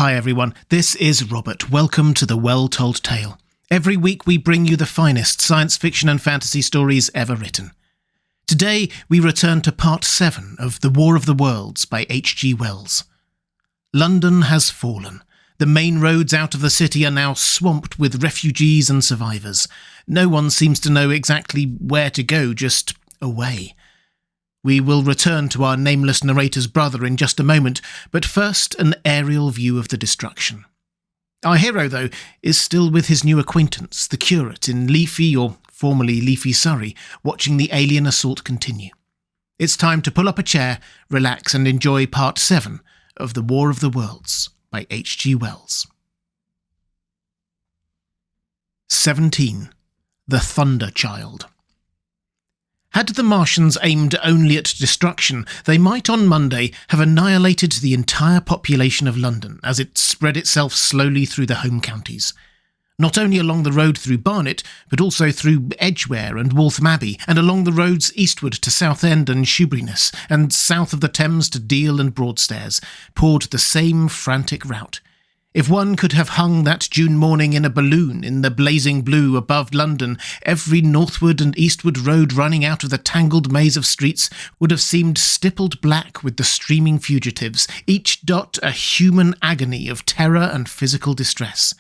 Hi everyone, this is Robert. Welcome to The Well-Told Tale. Every week we bring you the finest science fiction and fantasy stories ever written. Today we return to part 7 of The War of the Worlds by H.G. Wells. London has fallen. The main roads out of the city are now swamped with refugees and survivors. No one seems to know exactly where to go, just away. We will return to our nameless narrator's brother in just a moment, but first an aerial view of the destruction. Our hero, though, is still with his new acquaintance, the Curate, in leafy, or formerly leafy Surrey, watching the alien assault continue. It's time to pull up a chair, relax and enjoy part 7 of The War of the Worlds by H.G. Wells. 17. The Thunder Child. Had the Martians aimed only at destruction, they might on Monday have annihilated the entire population of London as it spread itself slowly through the home counties. Not only along the road through Barnet, but also through Edgware and Waltham Abbey, and along the roads eastward to Southend and Shoeburyness, and south of the Thames to Deal and Broadstairs, poured the same frantic rout. If one could have hung that June morning in a balloon in the blazing blue above London, every northward and eastward road running out of the tangled maze of streets would have seemed stippled black with the streaming fugitives, each dot a human agony of terror and physical distress.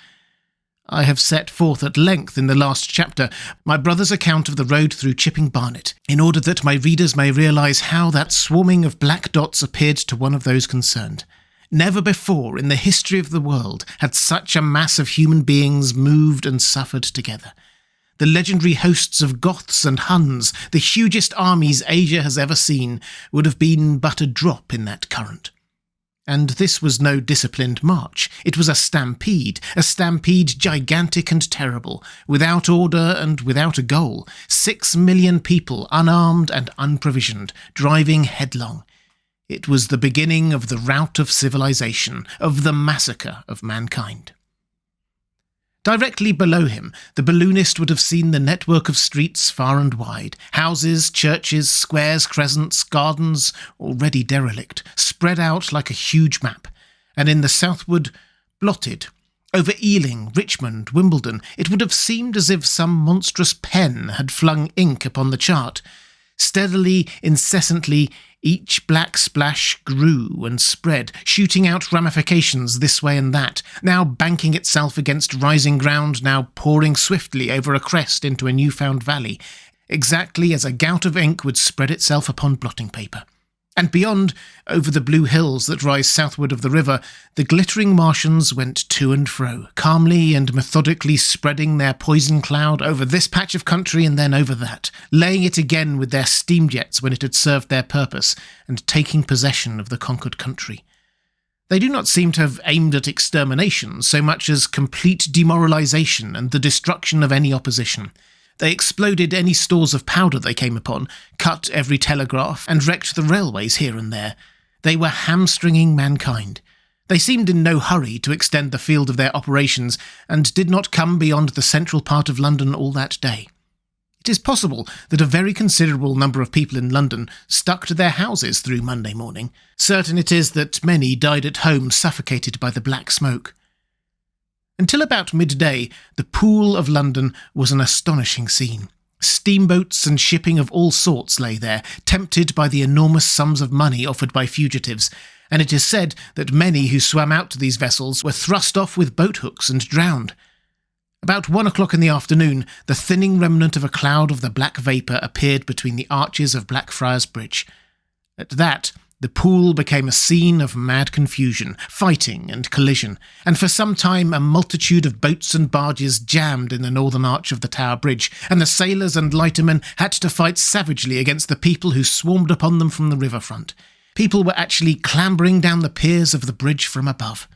I have set forth at length in the last chapter my brother's account of the road through Chipping Barnet, in order that my readers may realise how that swarming of black dots appeared to one of those concerned. Never before in the history of the world had such a mass of human beings moved and suffered together. The legendary hosts of Goths and Huns, the hugest armies Asia has ever seen, would have been but a drop in that current. And this was no disciplined march. It was a stampede gigantic and terrible, without order and without a goal. 6 million people, unarmed and unprovisioned, driving headlong. It was the beginning of the rout of civilization, of the massacre of mankind. Directly below him, the balloonist would have seen the network of streets far and wide, houses, churches, squares, crescents, gardens, already derelict, spread out like a huge map, and in the southward, blotted. Over Ealing, Richmond, Wimbledon, it would have seemed as if some monstrous pen had flung ink upon the chart. Steadily, incessantly, each black splash grew and spread, shooting out ramifications this way and that, now banking itself against rising ground, now pouring swiftly over a crest into a newfound valley, exactly as a gout of ink would spread itself upon blotting paper. And beyond, over the blue hills that rise southward of the river, the glittering Martians went to and fro, calmly and methodically spreading their poison cloud over this patch of country and then over that, laying it again with their steam jets when it had served their purpose, and taking possession of the conquered country. They do not seem to have aimed at extermination so much as complete demoralization and the destruction of any opposition. They exploded any stores of powder they came upon, cut every telegraph, and wrecked the railways here and there. They were hamstringing mankind. They seemed in no hurry to extend the field of their operations, and did not come beyond the central part of London all that day. It is possible that a very considerable number of people in London stuck to their houses through Monday morning. Certain it is that many died at home suffocated by the black smoke. Until about midday, the Pool of London was an astonishing scene. Steamboats and shipping of all sorts lay there, tempted by the enormous sums of money offered by fugitives, and it is said that many who swam out to these vessels were thrust off with boat-hooks and drowned. About 1 o'clock in the afternoon, the thinning remnant of a cloud of the black vapour appeared between the arches of Blackfriars Bridge. At that, the Pool became a scene of mad confusion, fighting and collision, and for some time a multitude of boats and barges jammed in the northern arch of the Tower Bridge, and the sailors and lightermen had to fight savagely against the people who swarmed upon them from the riverfront. People were actually clambering down the piers of the bridge from above.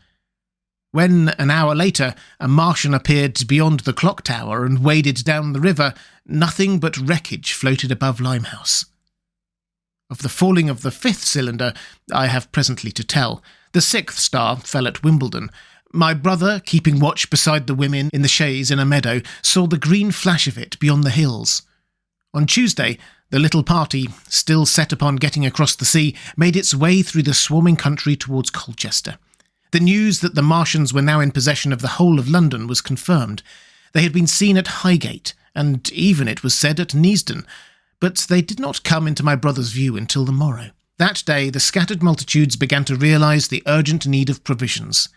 When, an hour later, a Martian appeared beyond the clock tower and waded down the river, nothing but wreckage floated above Limehouse. Of the falling of the 5th cylinder, I have presently to tell. The 6th star fell at Wimbledon. My brother, keeping watch beside the women in the chaise in a meadow, saw the green flash of it beyond the hills. On Tuesday, the little party, still set upon getting across the sea, made its way through the swarming country towards Colchester. The news that the Martians were now in possession of the whole of London was confirmed. They had been seen at Highgate, and even, it was said, at Neasden, but they did not come into my brother's view until the morrow. That day the scattered multitudes began to realise the urgent need of provisions.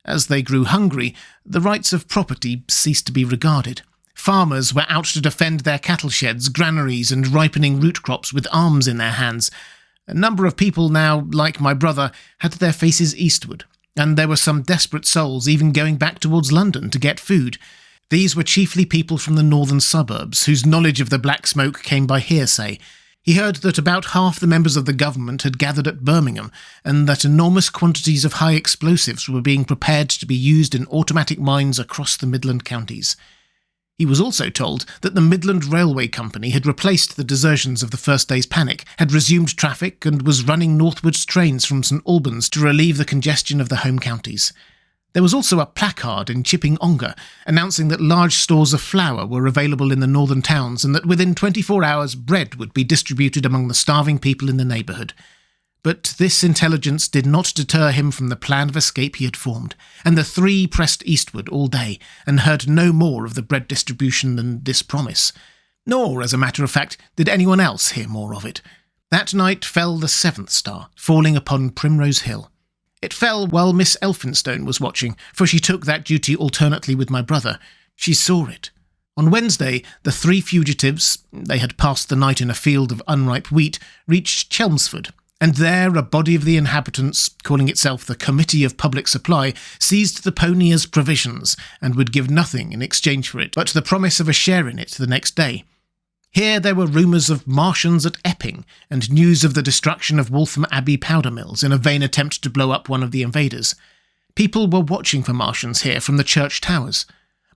As they grew hungry, the rights of property ceased to be regarded. Farmers were out to defend their cattle sheds, granaries, and ripening root crops with arms in their hands. A number of people now, like my brother, had their faces eastward, and there were some desperate souls even going back towards London to get food. These were chiefly people from the northern suburbs, whose knowledge of the Black Smoke came by hearsay. He heard that about half the members of the government had gathered at Birmingham, and that enormous quantities of high explosives were being prepared to be used in automatic mines across the Midland counties. He was also told that the Midland Railway Company had replaced the desertions of the first day's panic, had resumed traffic, and was running northwards trains from St Albans to relieve the congestion of the home counties. There was also a placard in Chipping Ongar announcing that large stores of flour were available in the northern towns and that within 24 hours bread would be distributed among the starving people in the neighbourhood. But this intelligence did not deter him from the plan of escape he had formed, and the three pressed eastward all day and heard no more of the bread distribution than this promise. Nor, as a matter of fact, did anyone else hear more of it. That night fell the seventh star, falling upon Primrose Hill. It fell while Miss Elphinstone was watching, for she took that duty alternately with my brother. She saw it. On Wednesday, the three fugitives, they had passed the night in a field of unripe wheat, reached Chelmsford, and there a body of the inhabitants, calling itself the Committee of Public Supply, seized the pony as provisions, and would give nothing in exchange for it but the promise of a share in it the next day. Here there were rumours of Martians at Epping, and news of the destruction of Waltham Abbey powder mills in a vain attempt to blow up one of the invaders. People were watching for Martians here from the church towers.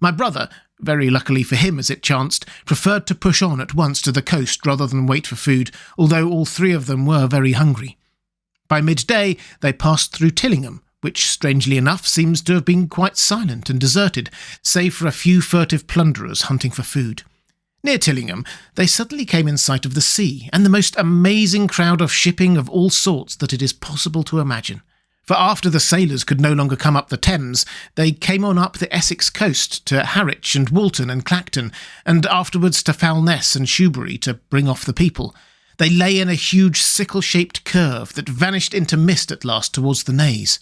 My brother, very luckily for him as it chanced, preferred to push on at once to the coast rather than wait for food, although all three of them were very hungry. By midday they passed through Tillingham, which, strangely enough, seems to have been quite silent and deserted, save for a few furtive plunderers hunting for food. Near Tillingham, they suddenly came in sight of the sea, and the most amazing crowd of shipping of all sorts that it is possible to imagine. For after the sailors could no longer come up the Thames, they came on up the Essex coast to Harwich and Walton and Clacton, and afterwards to Foulness and Shoebury to bring off the people. They lay in a huge sickle-shaped curve that vanished into mist at last towards the Naze.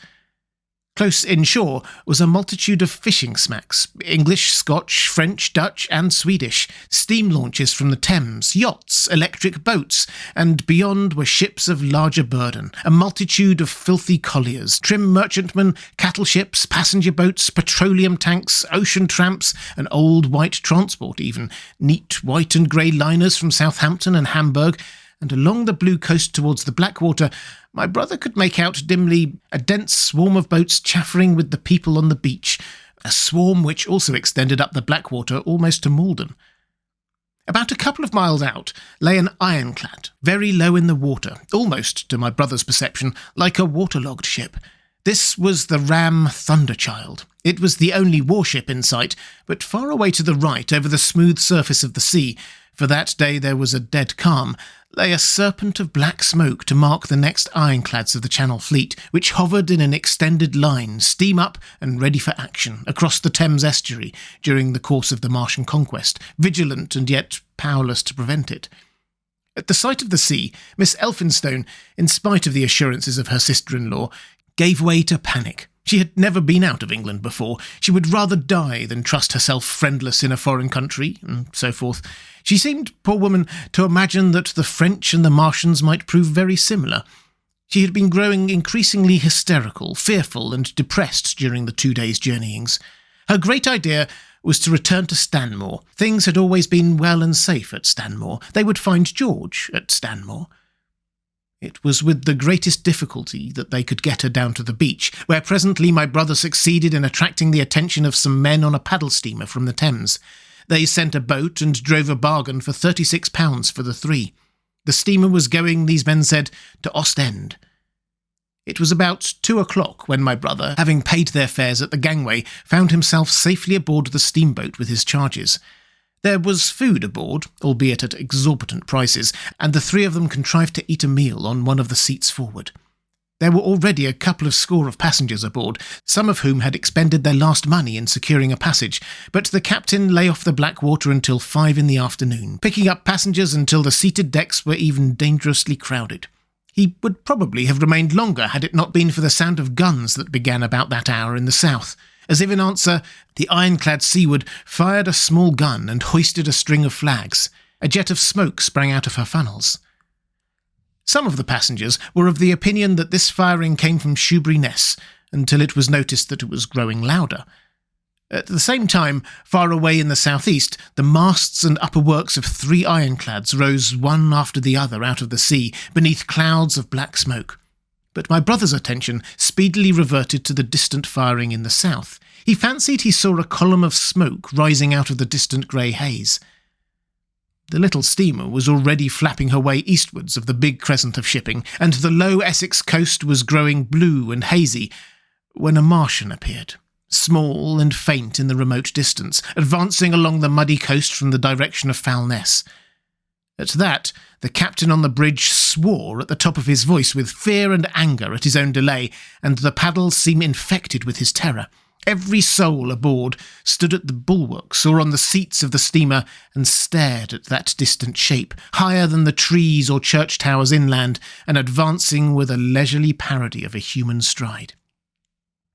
Close inshore was a multitude of fishing smacks, English, Scotch, French, Dutch and Swedish, steam launches from the Thames, yachts, electric boats, and beyond were ships of larger burden, a multitude of filthy colliers, trim merchantmen, cattle ships, passenger boats, petroleum tanks, ocean tramps, an old white transport even, neat white and grey liners from Southampton and Hamburg, and along the blue coast towards the Blackwater, my brother could make out dimly a dense swarm of boats chaffering with the people on the beach, a swarm which also extended up the Blackwater almost to Malden. About a couple of miles out lay an ironclad, very low in the water, almost, to my brother's perception, like a waterlogged ship. This was the ram Thunderchild. It was the only warship in sight, but far away to the right, over the smooth surface of the sea, for that day there was a dead calm, lay a serpent of black smoke to mark the next ironclads of the Channel Fleet, which hovered in an extended line, steam up and ready for action, across the Thames estuary during the course of the Martian conquest, vigilant and yet powerless to prevent it. At the sight of the sea, Miss Elphinstone, in spite of the assurances of her sister-in-law, gave way to panic. She had never been out of England before. She would rather die than trust herself friendless in a foreign country, and so forth. She seemed, poor woman, to imagine that the French and the Martians might prove very similar. She had been growing increasingly hysterical, fearful, and depressed during the 2 days' journeyings. Her great idea was to return to Stanmore. Things had always been well and safe at Stanmore. They would find George at Stanmore. It was with the greatest difficulty that they could get her down to the beach, where presently my brother succeeded in attracting the attention of some men on a paddle steamer from the Thames. They sent a boat and drove a bargain for £36 for the three. The steamer was going, these men said, to Ostend. It was about 2 o'clock when my brother, having paid their fares at the gangway, found himself safely aboard the steamboat with his charges. There was food aboard, albeit at exorbitant prices, and the three of them contrived to eat a meal on one of the seats forward. There were already a couple of score of passengers aboard, some of whom had expended their last money in securing a passage, but the captain lay off the Blackwater until 5 in the afternoon, picking up passengers until the seated decks were even dangerously crowded. He would probably have remained longer had it not been for the sound of guns that began about that hour in the south. As if in answer, the ironclad Seaward fired a small gun and hoisted a string of flags. A jet of smoke sprang out of her funnels. Some of the passengers were of the opinion that this firing came from Shoebury-Ness, until it was noticed that it was growing louder. At the same time, far away in the southeast, the masts and upper works of 3 ironclads rose one after the other out of the sea, beneath clouds of black smoke. But my brother's attention speedily reverted to the distant firing in the south. He fancied he saw a column of smoke rising out of the distant grey haze. The little steamer was already flapping her way eastwards of the big crescent of shipping, and the low Essex coast was growing blue and hazy, when a Martian appeared, small and faint in the remote distance, advancing along the muddy coast from the direction of Foulness. At that, the captain on the bridge swore at the top of his voice with fear and anger at his own delay, and the paddles seemed infected with his terror. Every soul aboard stood at the bulwarks or on the seats of the steamer and stared at that distant shape, higher than the trees or church towers inland, and advancing with a leisurely parody of a human stride.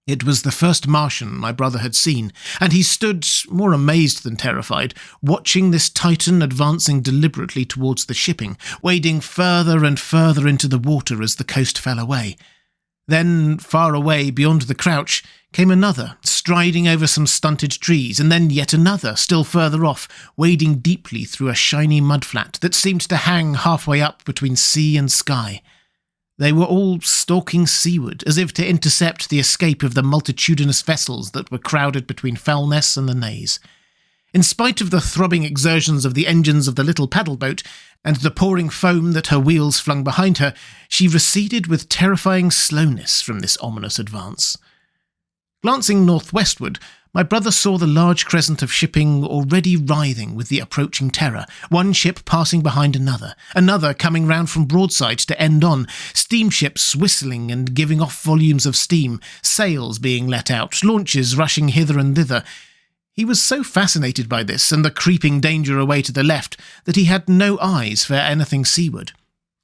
It was the first Martian my brother had seen, and he stood, more amazed than terrified, watching this Titan advancing deliberately towards the shipping, wading further and further into the water as the coast fell away. Then, far away beyond the crouch, came another, striding over some stunted trees, and then yet another, still further off, wading deeply through a shiny mudflat that seemed to hang halfway up between sea and sky. They were all stalking seaward, as if to intercept the escape of the multitudinous vessels that were crowded between Foulness and the Naze. In spite of the throbbing exertions of the engines of the little paddle-boat, and the pouring foam that her wheels flung behind her, she receded with terrifying slowness from this ominous advance. Glancing northwestward, my brother saw the large crescent of shipping already writhing with the approaching terror, one ship passing behind another coming round from broadside to end on, steamships whistling and giving off volumes of steam, sails being let out, launches rushing hither and thither. He was so fascinated by this and the creeping danger away to the left that he had no eyes for anything seaward.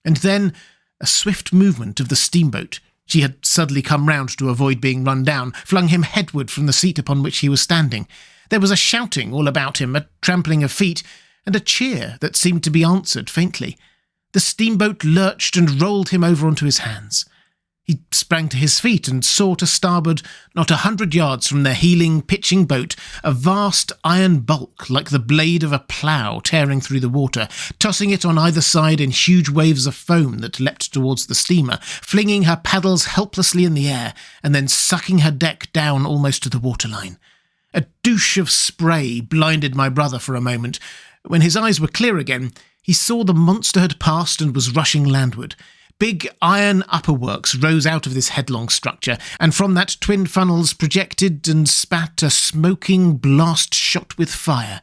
And then a swift movement of the steamboat — she had suddenly come round to avoid being run down — flung him headward from the seat upon which he was standing. There was a shouting all about him, a trampling of feet, and a cheer that seemed to be answered faintly. The steamboat lurched and rolled him over onto his hands. He sprang to his feet and saw to starboard, not 100 yards from their heeling, pitching boat, a vast iron bulk like the blade of a plough tearing through the water, tossing it on either side in huge waves of foam that leapt towards the steamer, flinging her paddles helplessly in the air, and then sucking her deck down almost to the waterline. A douche of spray blinded my brother for a moment. When his eyes were clear again, he saw the monster had passed and was rushing landward. Big iron upperworks rose out of this headlong structure, and from that twin funnels projected and spat a smoking blast shot with fire.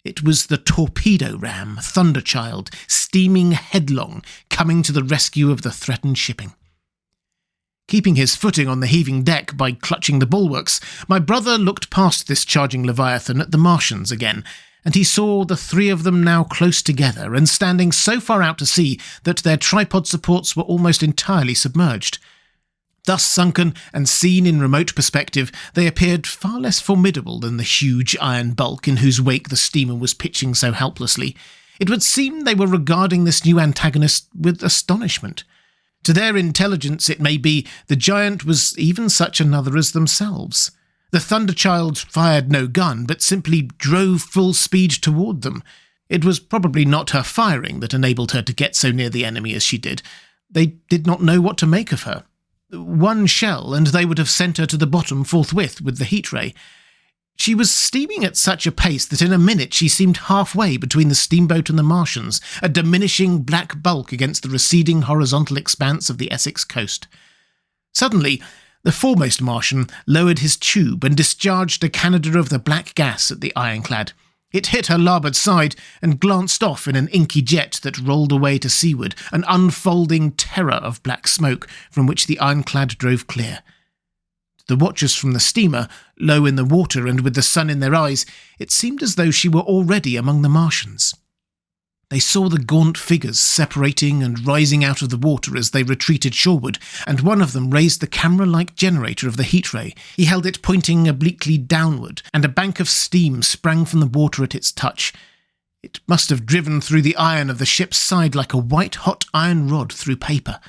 It was the torpedo ram, Thunderchild, steaming headlong, coming to the rescue of the threatened shipping. Keeping his footing on the heaving deck by clutching the bulwarks, my brother looked past this charging Leviathan at the Martians again, and he saw the 3 of them now close together and standing so far out to sea that their tripod supports were almost entirely submerged. Thus sunken and seen in remote perspective, they appeared far less formidable than the huge iron bulk in whose wake the steamer was pitching so helplessly. It would seem they were regarding this new antagonist with astonishment. To their intelligence, it may be, the giant was even such another as themselves. The Thunderchild fired no gun, but simply drove full speed toward them. It was probably not her firing that enabled her to get so near the enemy as she did. They did not know what to make of her. One shell, and they would have sent her to the bottom forthwith with the heat ray. She was steaming at such a pace that in a minute she seemed halfway between the steamboat and the Martians, a diminishing black bulk against the receding horizontal expanse of the Essex coast. Suddenly, the foremost Martian lowered his tube and discharged a canada of the black gas at the ironclad. It hit her larboard side and glanced off in an inky jet that rolled away to seaward, an unfolding terror of black smoke from which the ironclad drove clear. To the watchers from the steamer, low in the water and with the sun in their eyes, it seemed as though she were already among the Martians. They saw the gaunt figures separating and rising out of the water as they retreated shoreward, and one of them raised the camera-like generator of the heat ray. He held it pointing obliquely downward, and a bank of steam sprang from the water at its touch. It must have driven through the iron of the ship's side like a white-hot iron rod through paper.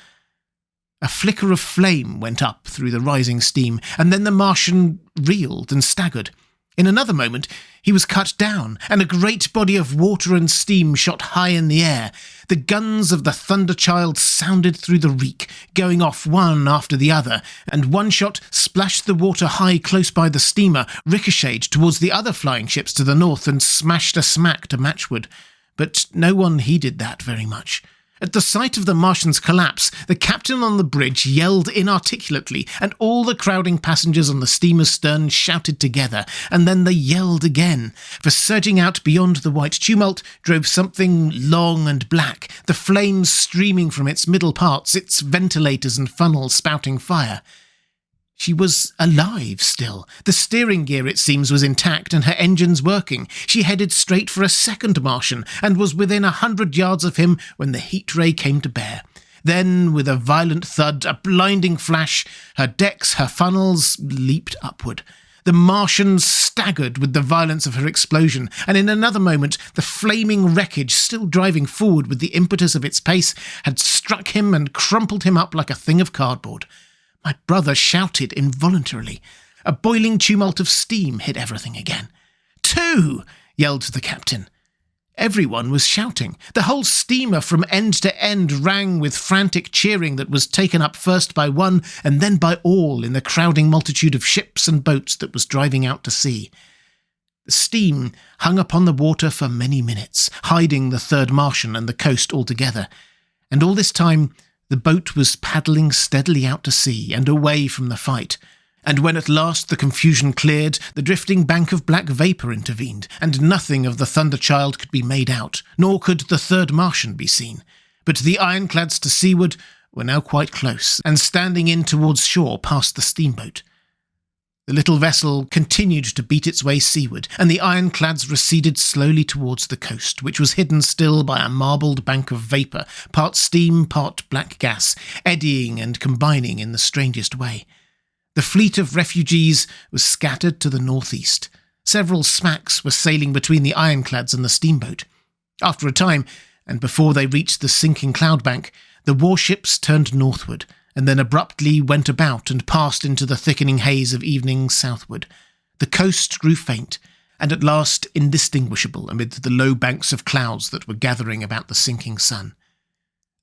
A flicker of flame went up through the rising steam, and then the Martian reeled and staggered. In another moment, he was cut down, and a great body of water and steam shot high in the air. The guns of the Thunder Child sounded through the reek, going off one after the other, and one shot splashed the water high close by the steamer, ricocheted towards the other flying ships to the north, and smashed a smack to matchward. But no one heeded that very much. At the sight of the Martian's collapse, the captain on the bridge yelled inarticulately, and all the crowding passengers on the steamer's stern shouted together, and then they yelled again, for surging out beyond the white tumult drove something long and black, the flames streaming from its middle parts, its ventilators and funnels spouting fire. She was alive still. The steering gear, it seems, was intact and her engines working. She headed straight for a second Martian and was within 100 yards of him when the heat ray came to bear. Then, with a violent thud, a blinding flash, her decks, her funnels leaped upward. The Martian staggered with the violence of her explosion, and in another moment the flaming wreckage, still driving forward with the impetus of its pace, had struck him and crumpled him up like a thing of cardboard. My brother shouted involuntarily. A boiling tumult of steam hit everything again. "Two!" yelled the captain. Everyone was shouting. The whole steamer from end to end rang with frantic cheering that was taken up first by one and then by all in the crowding multitude of ships and boats that was driving out to sea. The steam hung upon the water for many minutes, hiding the third Martian and the coast altogether, and all this time the boat was paddling steadily out to sea and away from the fight, and when at last the confusion cleared, the drifting bank of black vapour intervened, and nothing of the Thunder Child could be made out, nor could the third Martian be seen. But the ironclads to seaward were now quite close, and standing in towards shore past the steamboat. The little vessel continued to beat its way seaward, and the ironclads receded slowly towards the coast, which was hidden still by a marbled bank of vapour, part steam, part black gas, eddying and combining in the strangest way. The fleet of refugees was scattered to the northeast. Several smacks were sailing between the ironclads and the steamboat. After a time, and before they reached the sinking cloudbank, the warships turned northward, and then abruptly went about and passed into the thickening haze of evening southward. The coast grew faint, and at last indistinguishable amid the low banks of clouds that were gathering about the sinking sun.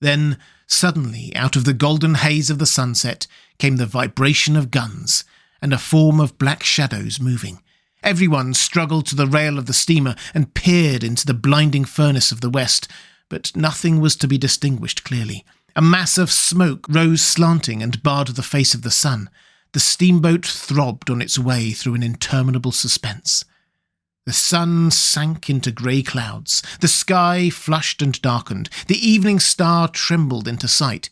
Then, suddenly, out of the golden haze of the sunset, came the vibration of guns, and a form of black shadows moving. Everyone struggled to the rail of the steamer and peered into the blinding furnace of the west, but nothing was to be distinguished clearly. A mass of smoke rose slanting and barred the face of the sun. The steamboat throbbed on its way through an interminable suspense. The sun sank into grey clouds. The sky flushed and darkened. The evening star trembled into sight.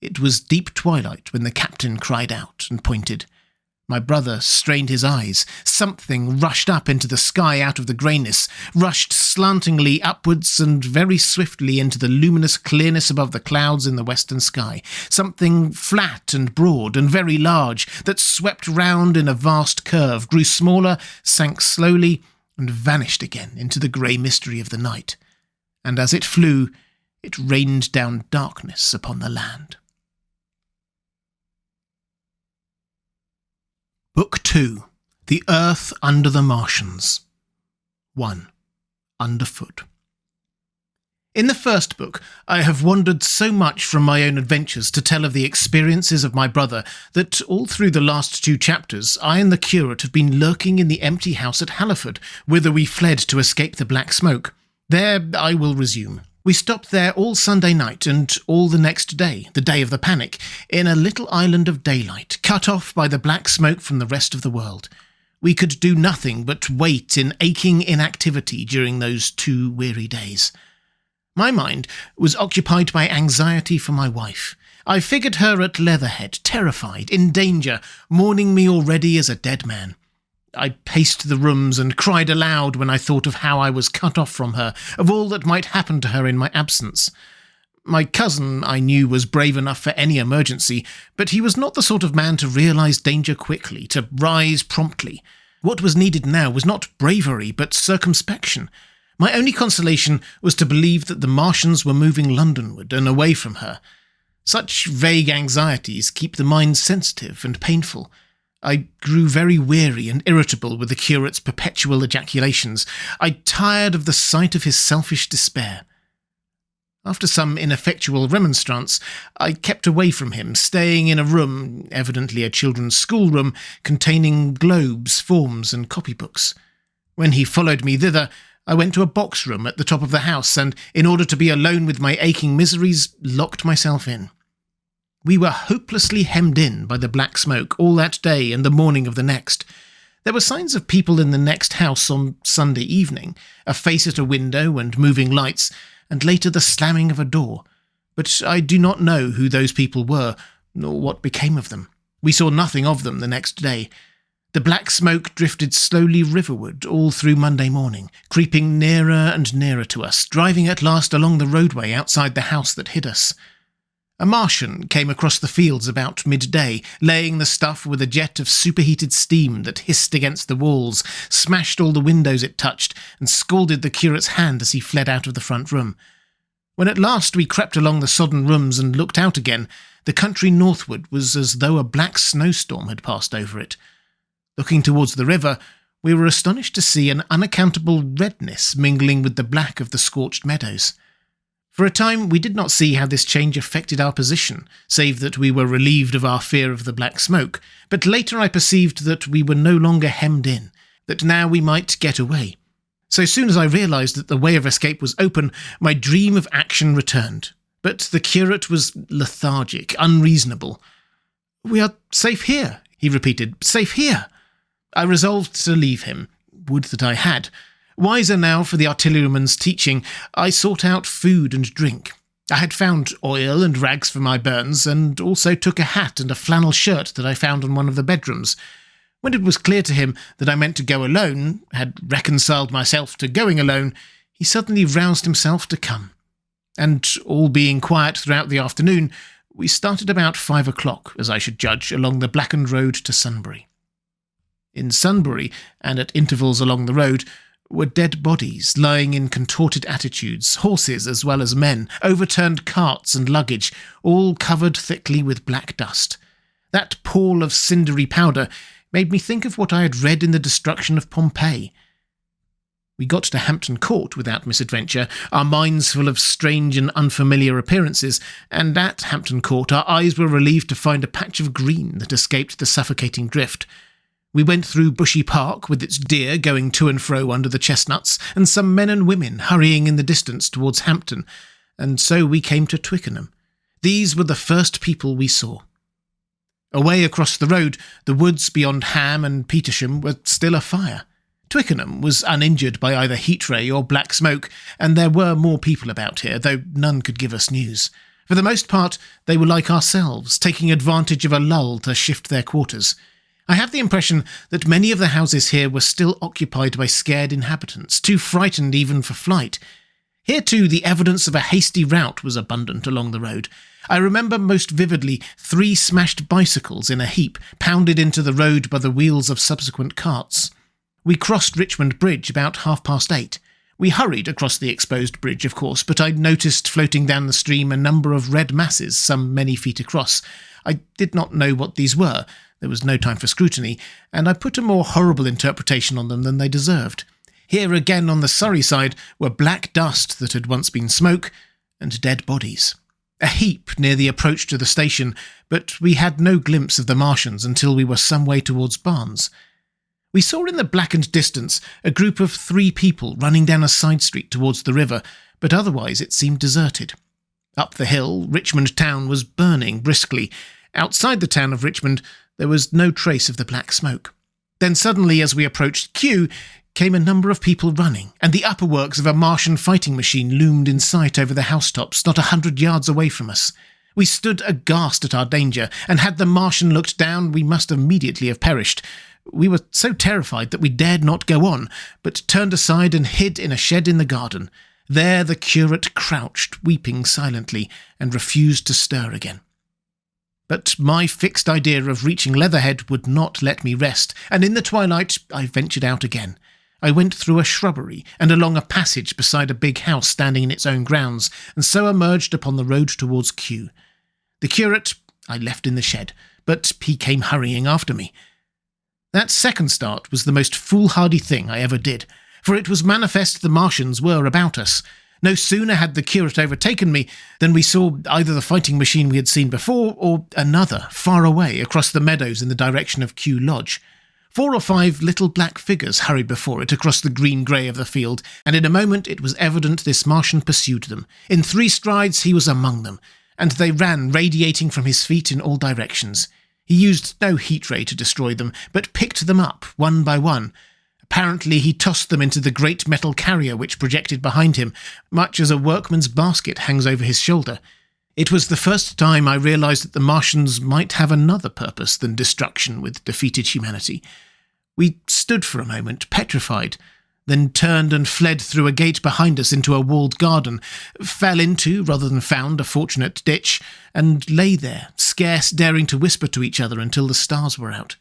It was deep twilight when the captain cried out and pointed. My brother strained his eyes. Something rushed up into the sky out of the greyness, rushed slantingly upwards and very swiftly into the luminous clearness above the clouds in the western sky. Something flat and broad and very large that swept round in a vast curve, grew smaller, sank slowly, and vanished again into the grey mystery of the night. And as it flew, it rained down darkness upon the land. Book 2. The Earth Under the Martians. 1. Underfoot. In the first book, I have wandered so much from my own adventures to tell of the experiences of my brother that all through the last 2 chapters I and the curate have been lurking in the empty house at Halliford, whither we fled to escape the black smoke. There I will resume. We stopped there all Sunday night and all the next day, the day of the panic, in a little island of daylight, cut off by the black smoke from the rest of the world. We could do nothing but wait in aching inactivity during those 2 weary days. My mind was occupied by anxiety for my wife. I figured her at Leatherhead, terrified, in danger, mourning me already as a dead man. I paced the rooms and cried aloud when I thought of how I was cut off from her, of all that might happen to her in my absence. My cousin, I knew, was brave enough for any emergency, but he was not the sort of man to realise danger quickly, to rise promptly. What was needed now was not bravery, but circumspection. My only consolation was to believe that the Martians were moving Londonward and away from her. Such vague anxieties keep the mind sensitive and painful. I grew very weary and irritable with the curate's perpetual ejaculations. I tired of the sight of his selfish despair. After some ineffectual remonstrance, I kept away from him, staying in a room, evidently a children's schoolroom, containing globes, forms, and copybooks. When he followed me thither, I went to a box room at the top of the house, and, in order to be alone with my aching miseries, locked myself in. We were hopelessly hemmed in by the black smoke all that day and the morning of the next. There were signs of people in the next house on Sunday evening, a face at a window and moving lights, and later the slamming of a door. But I do not know who those people were, nor what became of them. We saw nothing of them the next day. The black smoke drifted slowly riverward all through Monday morning, creeping nearer and nearer to us, driving at last along the roadway outside the house that hid us. A Martian came across the fields about midday, laying the stuff with a jet of superheated steam that hissed against the walls, smashed all the windows it touched, and scalded the curate's hand as he fled out of the front room. When at last we crept along the sodden rooms and looked out again, the country northward was as though a black snowstorm had passed over it. Looking towards the river, we were astonished to see an unaccountable redness mingling with the black of the scorched meadows. For a time we did not see how this change affected our position, save that we were relieved of our fear of the black smoke, but later I perceived that we were no longer hemmed in, that now we might get away. So soon as I realised that the way of escape was open, my dream of action returned. But the curate was lethargic, unreasonable. "We are safe here," he repeated, "safe here." I resolved to leave him. Would that I had. Wiser now for the artilleryman's teaching, I sought out food and drink. I had found oil and rags for my burns, and also took a hat and a flannel shirt that I found in one of the bedrooms. When it was clear to him that I meant to go alone, had reconciled myself to going alone, he suddenly roused himself to come. And, all being quiet throughout the afternoon, we started about 5 o'clock, as I should judge, along the blackened road to Sunbury. In Sunbury, and at intervals along the road, were dead bodies lying in contorted attitudes, horses as well as men, overturned carts and luggage, all covered thickly with black dust. That pall of cindery powder made me think of what I had read in the destruction of Pompeii. We got to Hampton Court without misadventure, our minds full of strange and unfamiliar appearances, and at Hampton Court our eyes were relieved to find a patch of green that escaped the suffocating drift. We went through Bushy Park, with its deer going to and fro under the chestnuts, and some men and women hurrying in the distance towards Hampton, and so we came to Twickenham. These were the first people we saw. Away across the road, the woods beyond Ham and Petersham were still afire. Twickenham was uninjured by either heat ray or black smoke, and there were more people about here, though none could give us news. For the most part, they were like ourselves, taking advantage of a lull to shift their quarters. I have the impression that many of the houses here were still occupied by scared inhabitants, too frightened even for flight. Here, too, the evidence of a hasty rout was abundant along the road. I remember most vividly 3 smashed bicycles in a heap, pounded into the road by the wheels of subsequent carts. We crossed Richmond Bridge about 8:30. We hurried across the exposed bridge, of course, but I noticed floating down the stream a number of red masses, some many feet across. I did not know what these were. There was no time for scrutiny, and I put a more horrible interpretation on them than they deserved. Here again on the Surrey side were black dust that had once been smoke, and dead bodies. A heap near the approach to the station, but we had no glimpse of the Martians until we were some way towards Barnes. We saw in the blackened distance a group of 3 people running down a side street towards the river, but otherwise it seemed deserted. Up the hill, Richmond town was burning briskly. Outside the town of Richmond, there was no trace of the black smoke. Then suddenly, as we approached Kew, came a number of people running, and the upper works of a Martian fighting machine loomed in sight over the housetops not 100 yards away from us. We stood aghast at our danger, and had the Martian looked down, we must immediately have perished. We were so terrified that we dared not go on, but turned aside and hid in a shed in the garden. There the curate crouched, weeping silently, and refused to stir again. But my fixed idea of reaching Leatherhead would not let me rest, and in the twilight I ventured out again. I went through a shrubbery and along a passage beside a big house standing in its own grounds, and so emerged upon the road towards Kew. The curate I left in the shed, but he came hurrying after me. That second start was the most foolhardy thing I ever did, for it was manifest the Martians were about us. No sooner had the curate overtaken me than we saw either the fighting machine we had seen before or another far away across the meadows in the direction of Kew Lodge. 4 or 5 little black figures hurried before it across the green-grey of the field, and in a moment it was evident this Martian pursued them. In 3 strides he was among them, and they ran radiating from his feet in all directions. He used no heat ray to destroy them, but picked them up one by one. Apparently he tossed them into the great metal carrier which projected behind him, much as a workman's basket hangs over his shoulder. It was the first time I realized that the Martians might have another purpose than destruction with defeated humanity. We stood for a moment, petrified, then turned and fled through a gate behind us into a walled garden, fell into, rather than found, a fortunate ditch, and lay there, scarce daring to whisper to each other until the stars were out.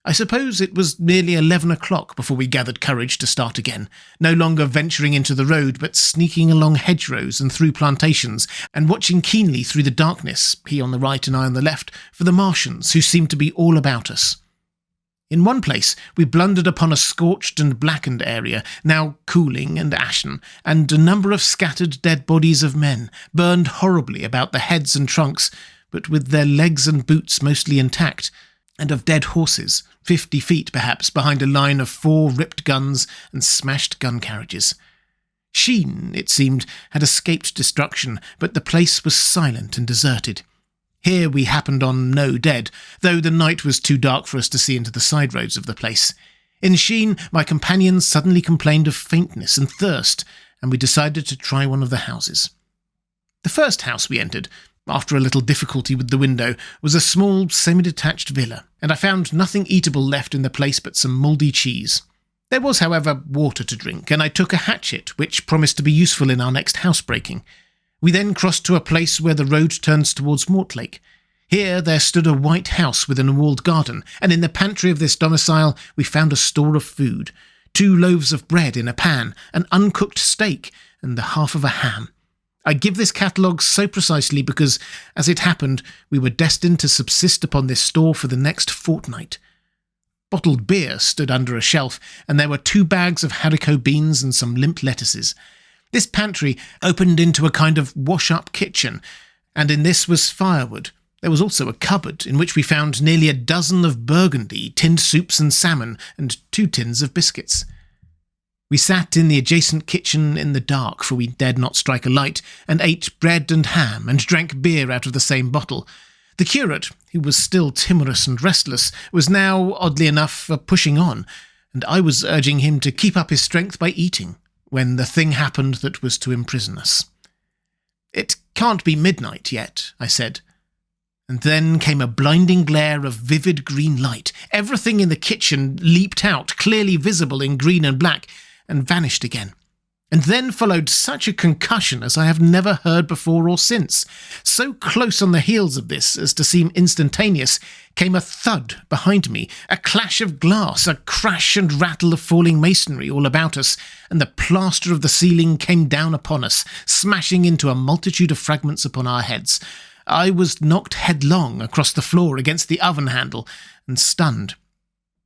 I suppose it was nearly 11 o'clock before we gathered courage to start again, no longer venturing into the road, but sneaking along hedgerows and through plantations, and watching keenly through the darkness, he on the right and I on the left, for the Martians, who seemed to be all about us. In one place we blundered upon a scorched and blackened area, now cooling and ashen, and a number of scattered dead bodies of men, burned horribly about the heads and trunks, but with their legs and boots mostly intact, and of dead horses, 50 feet perhaps behind a line of 4 ripped guns and smashed gun carriages. Sheen, it seemed, had escaped destruction, but the place was silent and deserted. Here we happened on no dead, though the night was too dark for us to see into the side roads of the place. In Sheen, my companions suddenly complained of faintness and thirst, and we decided to try one of the houses. The first house we entered, after a little difficulty with the window, was a small, semi-detached villa, and I found nothing eatable left in the place but some mouldy cheese. There was, however, water to drink, and I took a hatchet, which promised to be useful in our next housebreaking. We then crossed to a place where the road turns towards Mortlake. Here there stood a white house with an walled garden, and in the pantry of this domicile we found a store of food: 2 loaves of bread in a pan, an uncooked steak, and the half of a ham. I give this catalogue so precisely because, as it happened, we were destined to subsist upon this store for the next fortnight. Bottled beer stood under a shelf, and there were 2 bags of haricot beans and some limp lettuces. This pantry opened into a kind of wash-up kitchen, and in this was firewood. There was also a cupboard, in which we found nearly a dozen of burgundy, tinned soups and salmon, and 2 tins of biscuits. We sat in the adjacent kitchen in the dark, for we dared not strike a light, and ate bread and ham, and drank beer out of the same bottle. The curate, who was still timorous and restless, was now, oddly enough, pushing on, and I was urging him to keep up his strength by eating, when the thing happened that was to imprison us. "It can't be midnight yet," I said. And then came a blinding glare of vivid green light. Everything in the kitchen leaped out, clearly visible in green and black, and vanished again. And then followed such a concussion as I have never heard before or since. So close on the heels of this as to seem instantaneous, came a thud behind me, a clash of glass, a crash and rattle of falling masonry all about us, and the plaster of the ceiling came down upon us, smashing into a multitude of fragments upon our heads. I was knocked headlong across the floor against the oven handle, and stunned.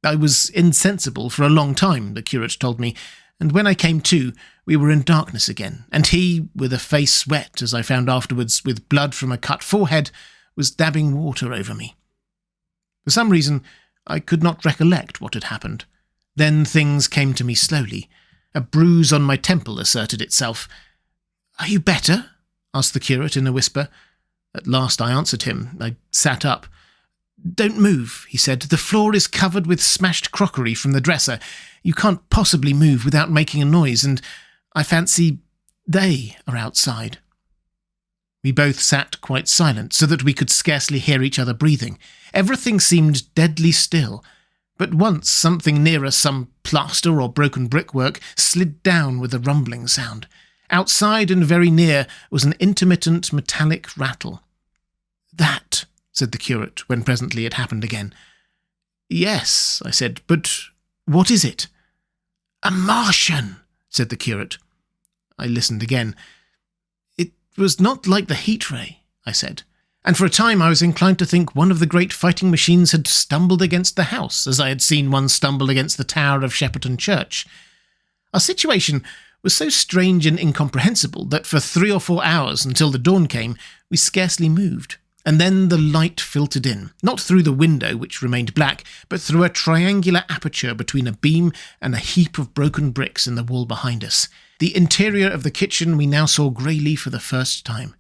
I was insensible for a long time, the curate told me, and when I came to, we were in darkness again, and he, with a face wet, as I found afterwards, with blood from a cut forehead, was dabbing water over me. For some reason, I could not recollect what had happened. Then things came to me slowly. A bruise on my temple asserted itself. "Are you better?" asked the curate in a whisper. At last I answered him. I sat up. "Don't move," he said. "The floor is covered with smashed crockery from the dresser. You can't possibly move without making a noise, and I fancy they are outside." We both sat quite silent, so that we could scarcely hear each other breathing. Everything seemed deadly still, but once something near us, some plaster or broken brickwork, slid down with a rumbling sound. Outside and very near was an intermittent metallic rattle. "That," said the curate, when presently it happened again. "Yes," I said, "but what is it?" "A Martian," said the curate. I listened again. "It was not like the heat ray," I said, and for a time I was inclined to think one of the great fighting machines had stumbled against the house, as I had seen one stumble against the tower of Shepperton Church. Our situation was so strange and incomprehensible that for 3 or 4 hours, until the dawn came, we scarcely moved. And then the light filtered in, not through the window, which remained black, but through a triangular aperture between a beam and a heap of broken bricks in the wall behind us. The interior of the kitchen we now saw greyly for the first time.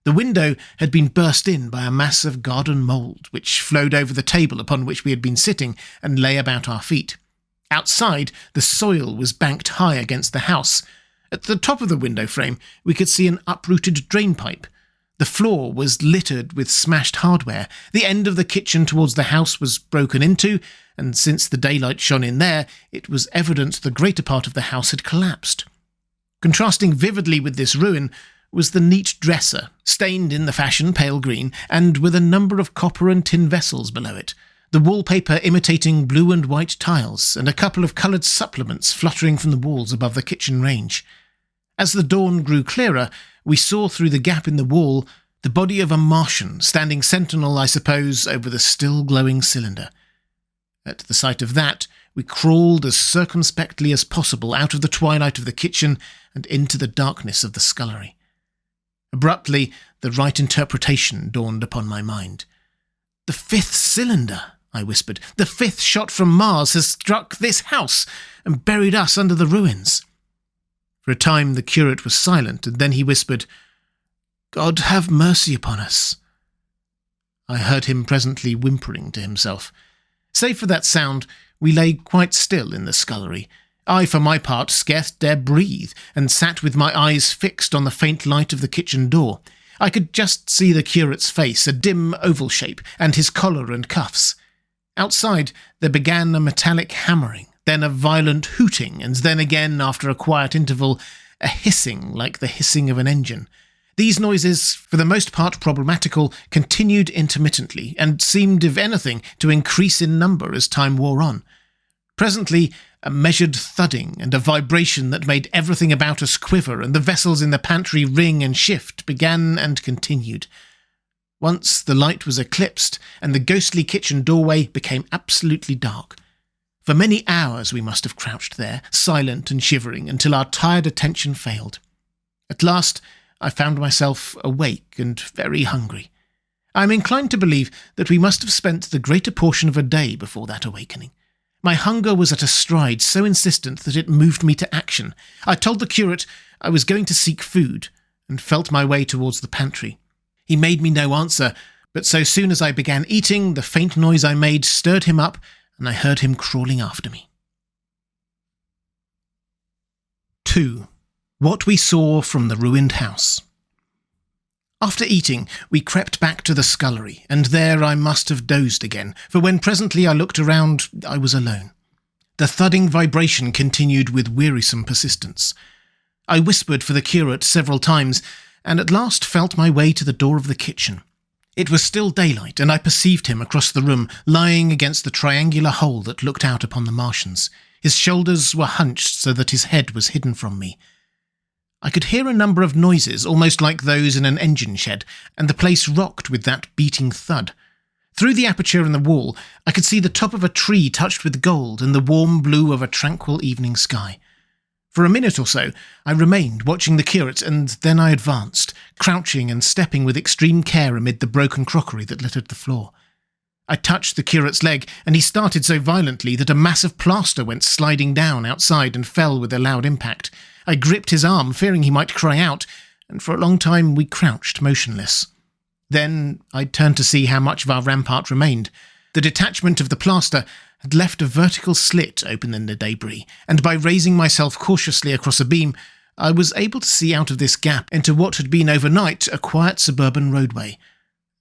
The window had been burst in by a mass of garden mould, which flowed over the table upon which we had been sitting and lay about our feet. Outside, the soil was banked high against the house. At the top of the window frame, we could see an uprooted drainpipe. The floor was littered with smashed hardware. The end of the kitchen towards the house was broken into, and since the daylight shone in there, it was evident the greater part of the house had collapsed. Contrasting vividly with this ruin was the neat dresser, stained in the fashion pale green, and with a number of copper and tin vessels below it, the wallpaper imitating blue and white tiles, and a couple of coloured supplements fluttering from the walls above the kitchen range. As the dawn grew clearer, we saw through the gap in the wall the body of a Martian, standing sentinel, I suppose, over the still glowing cylinder. At the sight of that, we crawled as circumspectly as possible out of the twilight of the kitchen and into the darkness of the scullery. Abruptly, the right interpretation dawned upon my mind. "The 5th cylinder," I whispered. "The 5th shot from Mars has struck this house and buried us under the ruins." For a time the curate was silent, and then he whispered, "God have mercy upon us." I heard him presently whimpering to himself. Save for that sound, we lay quite still in the scullery. I, for my part, scarce dared breathe, and sat with my eyes fixed on the faint light of the kitchen door. I could just see the curate's face, a dim oval shape, and his collar and cuffs. Outside there began a metallic hammering, then a violent hooting, and then again, after a quiet interval, a hissing like the hissing of an engine. These noises, for the most part problematical, continued intermittently, and seemed, if anything, to increase in number as time wore on. Presently, a measured thudding and a vibration that made everything about us quiver and the vessels in the pantry ring and shift began and continued. Once the light was eclipsed, and the ghostly kitchen doorway became absolutely dark. For many hours we must have crouched there, silent and shivering, until our tired attention failed. At last I found myself awake and very hungry. I am inclined to believe that we must have spent the greater portion of a day before that awakening. My hunger was at a stride so insistent that it moved me to action. I told the curate I was going to seek food, and felt my way towards the pantry. He made me no answer, but so soon as I began eating, the faint noise I made stirred him up, and I heard him crawling after me. 2. What we saw from the ruined house. After eating, we crept back to the scullery, and there I must have dozed again, for when presently I looked around, I was alone. The thudding vibration continued with wearisome persistence. I whispered for the curate several times, and at last felt my way to the door of the kitchen. It was still daylight, and I perceived him across the room, lying against the triangular hole that looked out upon the Martians. His shoulders were hunched so that his head was hidden from me. I could hear a number of noises, almost like those in an engine shed, and the place rocked with that beating thud. Through the aperture in the wall, I could see the top of a tree touched with gold and the warm blue of a tranquil evening sky. For a minute or so, I remained watching the curate, and then I advanced, crouching and stepping with extreme care amid the broken crockery that littered the floor. I touched the curate's leg, and he started so violently that a mass of plaster went sliding down outside and fell with a loud impact. I gripped his arm, fearing he might cry out, and for a long time we crouched motionless. Then I turned to see how much of our rampart remained. The detachment of the plaster had left a vertical slit open in the debris, and by raising myself cautiously across a beam, I was able to see out of this gap into what had been overnight a quiet suburban roadway.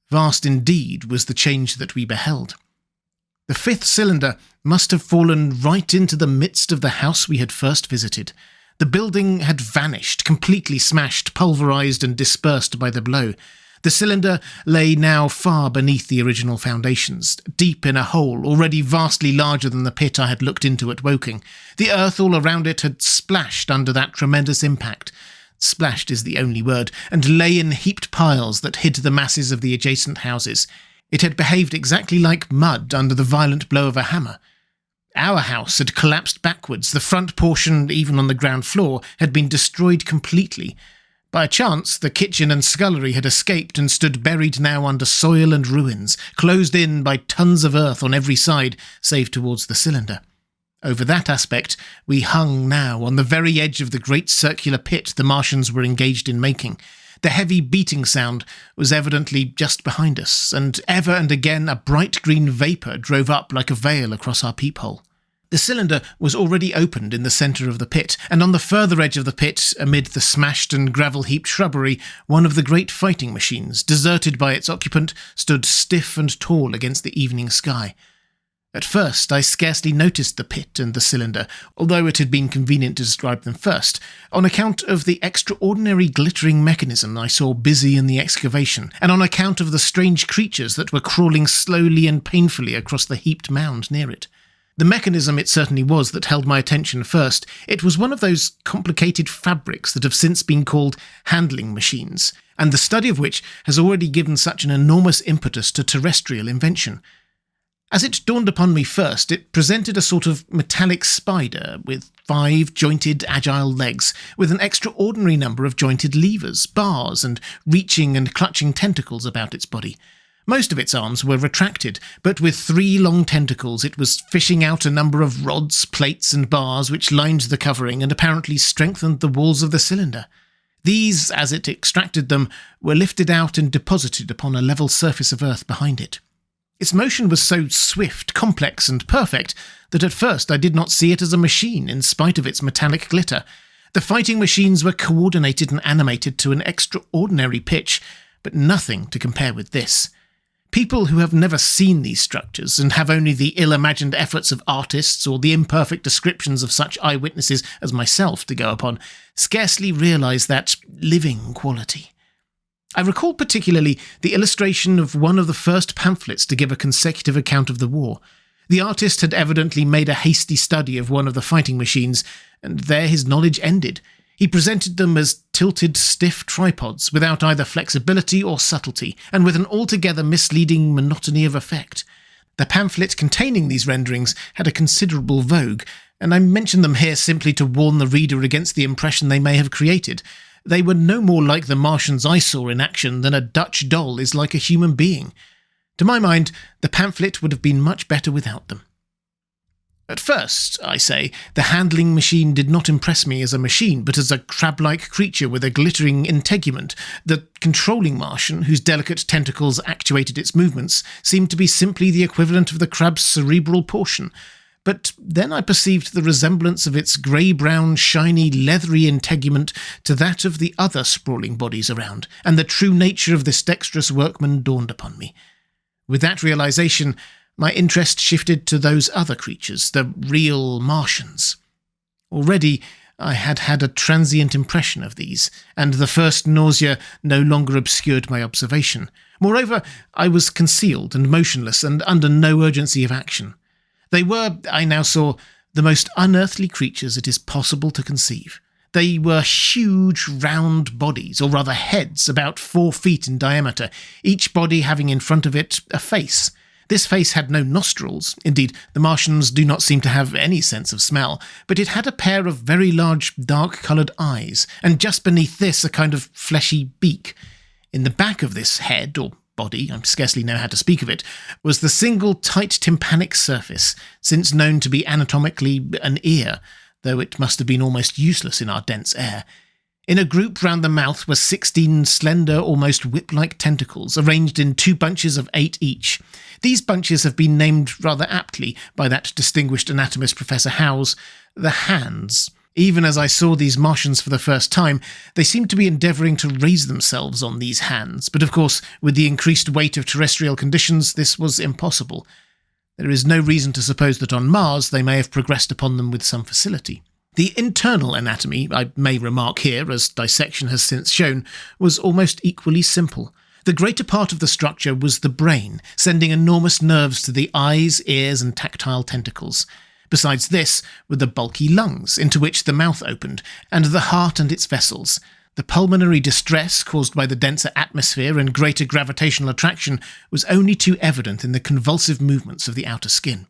Vast indeed was the change that we beheld. The fifth cylinder must have fallen right into the midst of the house we had first visited. The building had vanished, completely smashed, pulverized and dispersed by the blow. The cylinder lay now far beneath the original foundations, deep in a hole already vastly larger than the pit I had looked into at Woking. The earth all around it had splashed under that tremendous impact. Splashed is the only word, and lay in heaped piles that hid the masses of the adjacent houses. It had behaved exactly like mud under the violent blow of a hammer. Our house had collapsed backwards. The front portion, even on the ground floor, had been destroyed completely. By chance, the kitchen and scullery had escaped and stood buried now under soil and ruins, closed in by tons of earth on every side, save towards the cylinder. Over that aspect, we hung now on the very edge of the great circular pit the Martians were engaged in making. The heavy beating sound was evidently just behind us, and ever and again a bright green vapour drove up like a veil across our peephole. The cylinder was already opened in the centre of the pit, and on the further edge of the pit, amid the smashed and gravel-heaped shrubbery, one of the great fighting machines, deserted by its occupant, stood stiff and tall against the evening sky. At first I scarcely noticed the pit and the cylinder, although it had been convenient to describe them first, on account of the extraordinary glittering mechanism I saw busy in the excavation, and on account of the strange creatures that were crawling slowly and painfully across the heaped mound near it. The mechanism it certainly was that held my attention first. It was one of those complicated fabrics that have since been called handling machines, and the study of which has already given such an enormous impetus to terrestrial invention. As it dawned upon me first, it presented a sort of metallic spider with 5 jointed, agile legs, with an extraordinary number of jointed levers, bars, and reaching and clutching tentacles about its body. Most of its arms were retracted, but with 3 long tentacles it was fishing out a number of rods, plates, and bars which lined the covering and apparently strengthened the walls of the cylinder. These, as it extracted them, were lifted out and deposited upon a level surface of earth behind it. Its motion was so swift, complex, and perfect that at first I did not see it as a machine in spite of its metallic glitter. The fighting machines were coordinated and animated to an extraordinary pitch, but nothing to compare with this. People who have never seen these structures and have only the ill-imagined efforts of artists or the imperfect descriptions of such eyewitnesses as myself to go upon scarcely realise that living quality. I recall particularly the illustration of one of the first pamphlets to give a consecutive account of the war. The artist had evidently made a hasty study of one of the fighting machines, and there his knowledge ended. He presented them as tilted, stiff tripods, without either flexibility or subtlety, and with an altogether misleading monotony of effect. The pamphlet containing these renderings had a considerable vogue, and I mention them here simply to warn the reader against the impression they may have created. They were no more like the Martians I saw in action than a Dutch doll is like a human being. To my mind, the pamphlet would have been much better without them. At first, I say, the handling machine did not impress me as a machine, but as a crab-like creature with a glittering integument. The controlling Martian, whose delicate tentacles actuated its movements, seemed to be simply the equivalent of the crab's cerebral portion. But then I perceived the resemblance of its grey-brown, shiny, leathery integument to that of the other sprawling bodies around, and the true nature of this dexterous workman dawned upon me. With that realization, my interest shifted to those other creatures, the real Martians. Already I had had a transient impression of these, and the first nausea no longer obscured my observation. Moreover, I was concealed and motionless and under no urgency of action. They were, I now saw, the most unearthly creatures it is possible to conceive. They were huge round bodies, or rather heads, about 4 feet in diameter, each body having in front of it a face. This face had no nostrils. Indeed, the Martians do not seem to have any sense of smell, but it had a pair of very large dark-coloured eyes, and just beneath this a kind of fleshy beak. In the back of this head, or body, I scarcely know how to speak of it, was the single tight tympanic surface, since known to be anatomically an ear, though it must have been almost useless in our dense air. In a group round the mouth were 16 slender, almost whip-like tentacles, arranged in 2 bunches of 8 each. These bunches have been named rather aptly by that distinguished anatomist Professor Howes, the hands. Even as I saw these Martians for the first time, they seemed to be endeavouring to raise themselves on these hands, but of course, with the increased weight of terrestrial conditions, this was impossible. There is no reason to suppose that on Mars they may have progressed upon them with some facility. The internal anatomy, I may remark here, as dissection has since shown, was almost equally simple. The greater part of the structure was the brain, sending enormous nerves to the eyes, ears, and tactile tentacles. Besides this were the bulky lungs, into which the mouth opened, and the heart and its vessels. The pulmonary distress caused by the denser atmosphere and greater gravitational attraction was only too evident in the convulsive movements of the outer skin.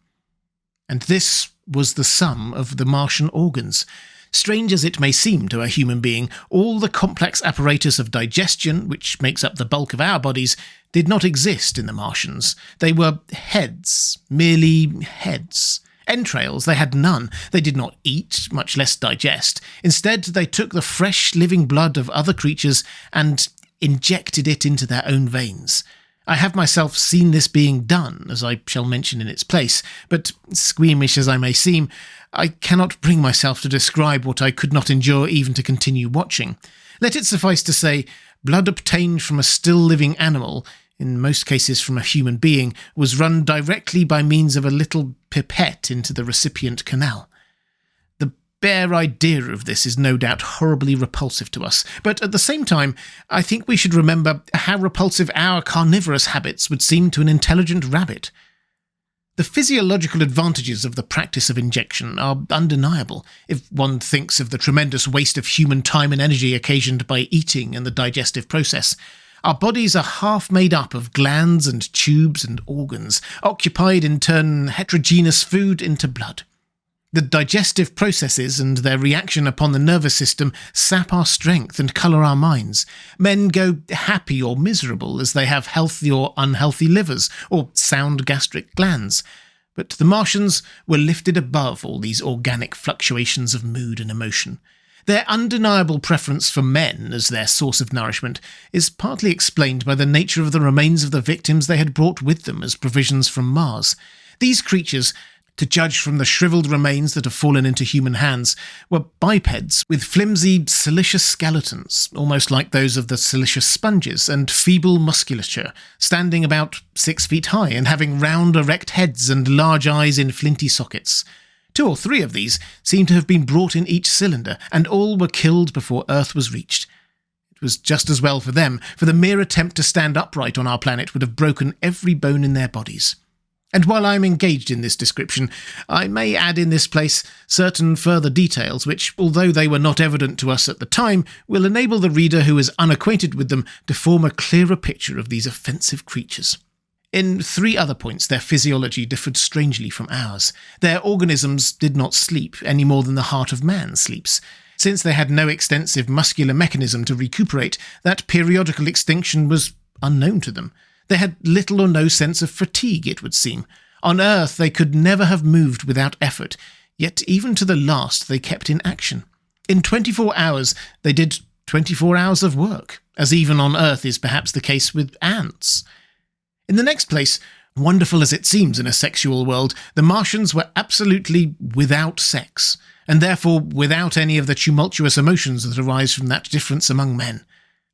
And this was the sum of the Martian organs. Strange as it may seem to a human being, all the complex apparatus of digestion, which makes up the bulk of our bodies, did not exist in the Martians. They were heads, merely heads. Entrails they had none. They did not eat, much less digest. Instead, they took the fresh, living blood of other creatures and injected it into their own veins. I have myself seen this being done, as I shall mention in its place, but squeamish as I may seem, I cannot bring myself to describe what I could not endure even to continue watching. Let it suffice to say, blood obtained from a still-living animal, in most cases from a human being, was run directly by means of a little pipette into the recipient canal. The bare idea of this is no doubt horribly repulsive to us, but at the same time, I think we should remember how repulsive our carnivorous habits would seem to an intelligent rabbit. The physiological advantages of the practice of injection are undeniable, if one thinks of the tremendous waste of human time and energy occasioned by eating and the digestive process. Our bodies are half made up of glands and tubes and organs, occupied in turning heterogeneous food into blood. The digestive processes and their reaction upon the nervous system sap our strength and colour our minds. Men go happy or miserable as they have healthy or unhealthy livers or sound gastric glands. But the Martians were lifted above all these organic fluctuations of mood and emotion. Their undeniable preference for men as their source of nourishment is partly explained by the nature of the remains of the victims they had brought with them as provisions from Mars. These creatures, to judge from the shriveled remains that have fallen into human hands, were bipeds with flimsy, siliceous skeletons, almost like those of the siliceous sponges, and feeble musculature, standing about 6 feet high and having round, erect heads and large eyes in flinty sockets. 2 or 3 of these seem to have been brought in each cylinder, and all were killed before Earth was reached. It was just as well for them, for the mere attempt to stand upright on our planet would have broken every bone in their bodies. And while I am engaged in this description, I may add in this place certain further details which, although they were not evident to us at the time, will enable the reader who is unacquainted with them to form a clearer picture of these offensive creatures. In 3 other points their physiology differed strangely from ours. Their organisms did not sleep any more than the heart of man sleeps. Since they had no extensive muscular mechanism to recuperate, that periodical extinction was unknown to them. They had little or no sense of fatigue, it would seem. On Earth they could never have moved without effort, yet even to the last they kept in action. In 24 hours they did 24 hours of work, as even on Earth is perhaps the case with ants. In the next place, wonderful as it seems in a sexual world, the Martians were absolutely without sex, and therefore without any of the tumultuous emotions that arise from that difference among men.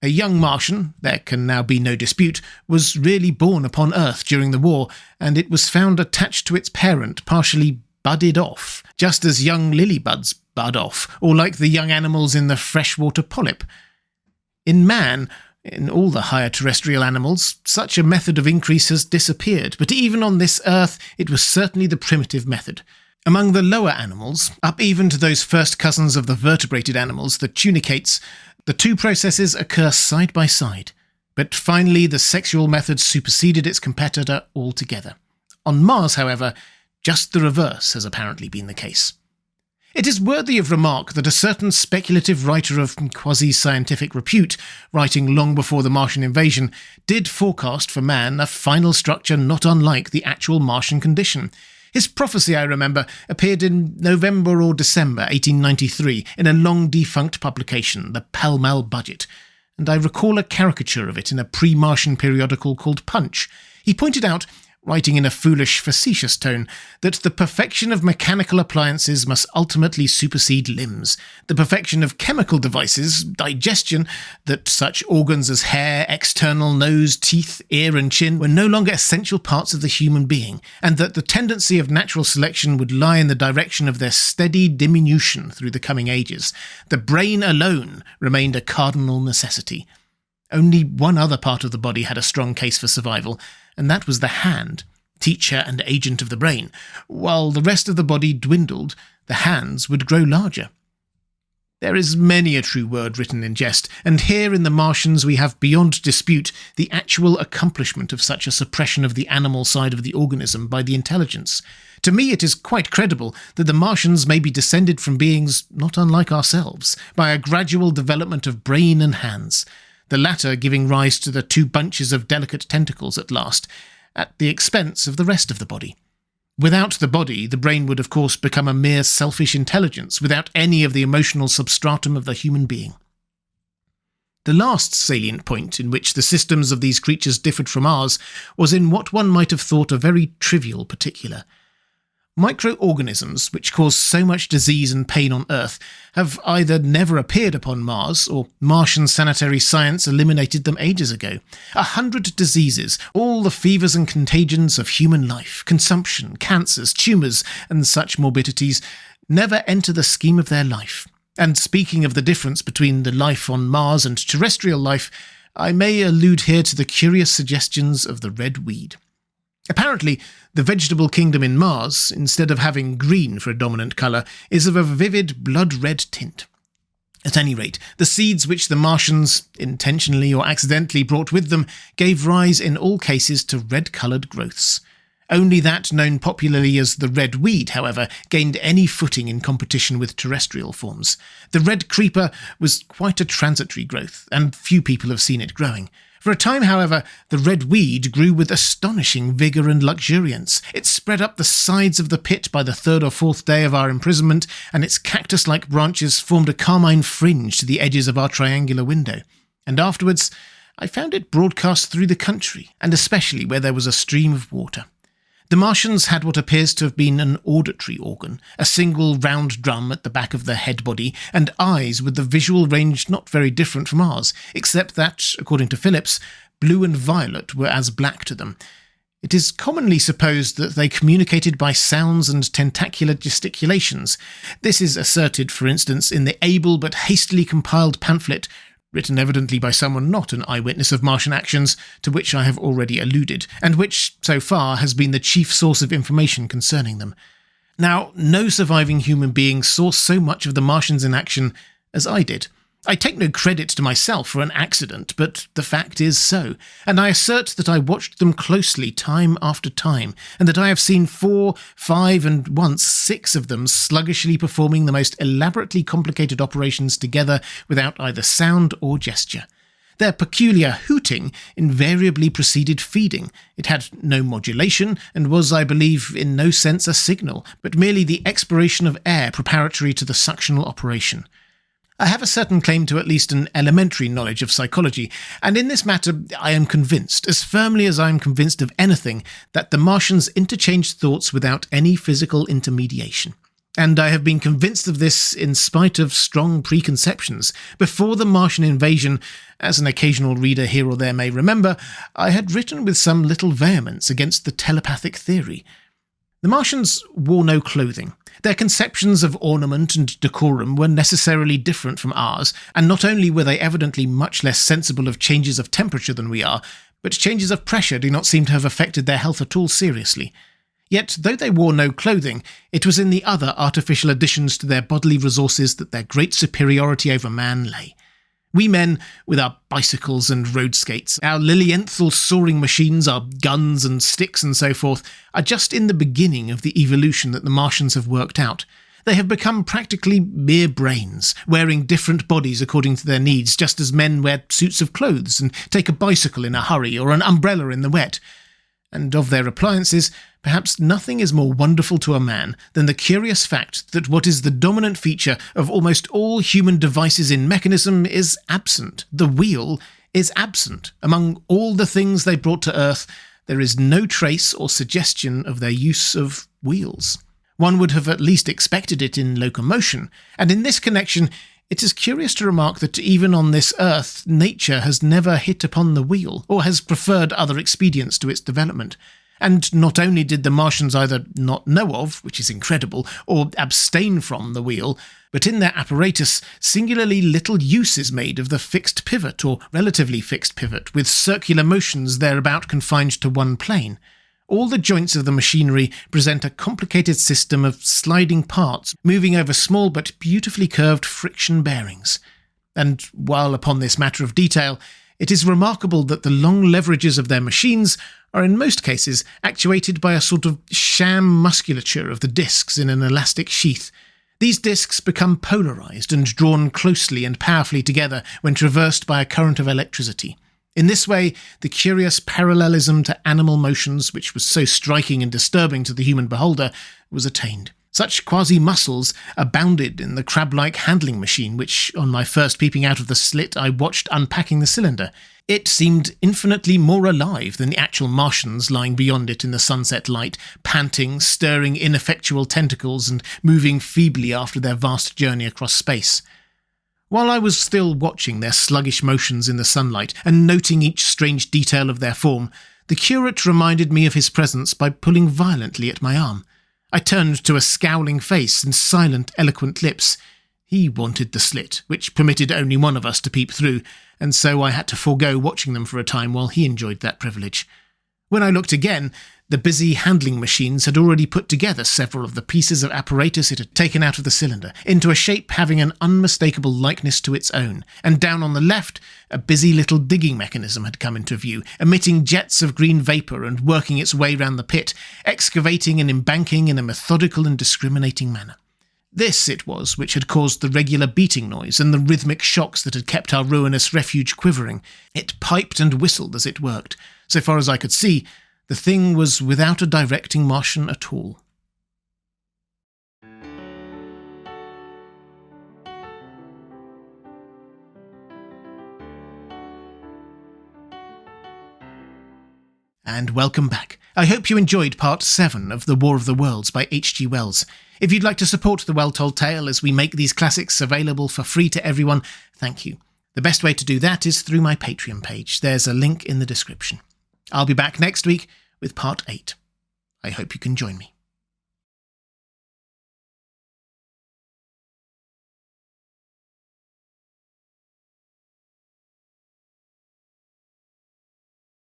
A young Martian, there can now be no dispute, was really born upon Earth during the war, and it was found attached to its parent, partially budded off, just as young lily buds bud off, or like the young animals in the freshwater polyp. In man, in all the higher terrestrial animals, such a method of increase has disappeared, but even on this Earth it was certainly the primitive method. Among the lower animals, up even to those first cousins of the vertebrated animals, the tunicates, the 2 processes occur side by side, but finally the sexual method superseded its competitor altogether. On Mars, however, just the reverse has apparently been the case. It is worthy of remark that a certain speculative writer of quasi-scientific repute, writing long before the Martian invasion, did forecast for man a final structure not unlike the actual Martian condition. His prophecy, I remember, appeared in November or December 1893 in a long-defunct publication, the Pall Mall Budget, and I recall a caricature of it in a pre-Martian periodical called Punch. He pointed out, writing in a foolish, facetious tone, that the perfection of mechanical appliances must ultimately supersede limbs, the perfection of chemical devices, digestion, that such organs as hair, external nose, teeth, ear and chin were no longer essential parts of the human being, and that the tendency of natural selection would lie in the direction of their steady diminution through the coming ages. The brain alone remained a cardinal necessity. Only one other part of the body had a strong case for survival, and that was the hand, teacher and agent of the brain. While the rest of the body dwindled, the hands would grow larger. There is many a true word written in jest, and here in the Martians we have beyond dispute the actual accomplishment of such a suppression of the animal side of the organism by the intelligence. To me it is quite credible that the Martians may be descended from beings not unlike ourselves, by a gradual development of brain and hands, the latter giving rise to the two bunches of delicate tentacles at last, at the expense of the rest of the body. Without the body, the brain would of course become a mere selfish intelligence, without any of the emotional substratum of the human being. The last salient point in which the systems of these creatures differed from ours was in what one might have thought a very trivial particular. Microorganisms, which cause so much disease and pain on Earth, have either never appeared upon Mars, or Martian sanitary science eliminated them ages ago. 100 diseases, all the fevers and contagions of human life, consumption, cancers, tumours, and such morbidities, never enter the scheme of their life. And speaking of the difference between the life on Mars and terrestrial life, I may allude here to the curious suggestions of the red weed. Apparently, the vegetable kingdom in Mars, instead of having green for a dominant colour, is of a vivid blood-red tint. At any rate, the seeds which the Martians, intentionally or accidentally, brought with them gave rise in all cases to red-coloured growths. Only that known popularly as the red weed, however, gained any footing in competition with terrestrial forms. The red creeper was quite a transitory growth, and few people have seen it growing. For a time, however, the red weed grew with astonishing vigour and luxuriance. It spread up the sides of the pit by the third or fourth day of our imprisonment, and its cactus-like branches formed a carmine fringe to the edges of our triangular window. And afterwards, I found it broadcast through the country, and especially where there was a stream of water. The Martians had what appears to have been an auditory organ, a single round drum at the back of the head body, and eyes with the visual range not very different from ours, except that, according to Phillips, blue and violet were as black to them. It is commonly supposed that they communicated by sounds and tentacular gesticulations. This is asserted, for instance, in the able but hastily compiled pamphlet written evidently by someone not an eyewitness of Martian actions, to which I have already alluded, and which, so far, has been the chief source of information concerning them. Now, no surviving human being saw so much of the Martians in action as I did. I take no credit to myself for an accident, but the fact is so, and I assert that I watched them closely time after time, and that I have seen 4, 5, and once 6 of them sluggishly performing the most elaborately complicated operations together without either sound or gesture. Their peculiar hooting invariably preceded feeding. It had no modulation, and was, I believe, in no sense a signal, but merely the expiration of air preparatory to the suctional operation. I have a certain claim to at least an elementary knowledge of psychology, and in this matter I am convinced, as firmly as I am convinced of anything, that the Martians interchanged thoughts without any physical intermediation. And I have been convinced of this in spite of strong preconceptions. Before the Martian invasion, as an occasional reader here or there may remember, I had written with some little vehemence against the telepathic theory. The Martians wore no clothing. Their conceptions of ornament and decorum were necessarily different from ours, and not only were they evidently much less sensible of changes of temperature than we are, but changes of pressure do not seem to have affected their health at all seriously. Yet, though they wore no clothing, it was in the other artificial additions to their bodily resources that their great superiority over man lay. We men, with our bicycles and road skates, our lilienthal soaring machines, our guns and sticks and so forth, are just in the beginning of the evolution that the Martians have worked out. They have become practically mere brains, wearing different bodies according to their needs, just as men wear suits of clothes and take a bicycle in a hurry or an umbrella in the wet. And of their appliances, perhaps nothing is more wonderful to a man than the curious fact that what is the dominant feature of almost all human devices in mechanism is absent. The wheel is absent. Among all the things they brought to earth, there is no trace or suggestion of their use of wheels. One would have at least expected it in locomotion, and in this connection, it is curious to remark that even on this earth, nature has never hit upon the wheel, or has preferred other expedients to its development. And not only did the Martians either not know of, which is incredible, or abstain from the wheel, but in their apparatus, singularly little use is made of the fixed pivot, or relatively fixed pivot, with circular motions thereabout confined to one plane. All the joints of the machinery present a complicated system of sliding parts moving over small but beautifully curved friction bearings. And while upon this matter of detail, it is remarkable that the long leverages of their machines are in most cases actuated by a sort of sham musculature of the discs in an elastic sheath. These discs become polarized and drawn closely and powerfully together when traversed by a current of electricity. In this way, the curious parallelism to animal motions, which was so striking and disturbing to the human beholder, was attained. Such quasi-muscles abounded in the crab-like handling machine which, on my first peeping out of the slit, I watched unpacking the cylinder. It seemed infinitely more alive than the actual Martians lying beyond it in the sunset light, panting, stirring ineffectual tentacles and moving feebly after their vast journey across space. While I was still watching their sluggish motions in the sunlight and noting each strange detail of their form, the curate reminded me of his presence by pulling violently at my arm. I turned to a scowling face and silent, eloquent lips. He wanted the slit, which permitted only one of us to peep through, and so I had to forego watching them for a time while he enjoyed that privilege. When I looked again, the busy handling machines had already put together several of the pieces of apparatus it had taken out of the cylinder, into a shape having an unmistakable likeness to its own, and down on the left, a busy little digging mechanism had come into view, emitting jets of green vapour and working its way round the pit, excavating and embanking in a methodical and discriminating manner. This it was which had caused the regular beating noise and the rhythmic shocks that had kept our ruinous refuge quivering. It piped and whistled as it worked. So far as I could see, the thing was without a directing Martian at all. And welcome back. I hope you enjoyed part 7 of The War of the Worlds by H.G. Wells. If you'd like to support The Well-Told Tale as we make these classics available for free to everyone, thank you. The best way to do that is through my Patreon page. There's a link in the description. I'll be back next week with part 8. I hope you can join me.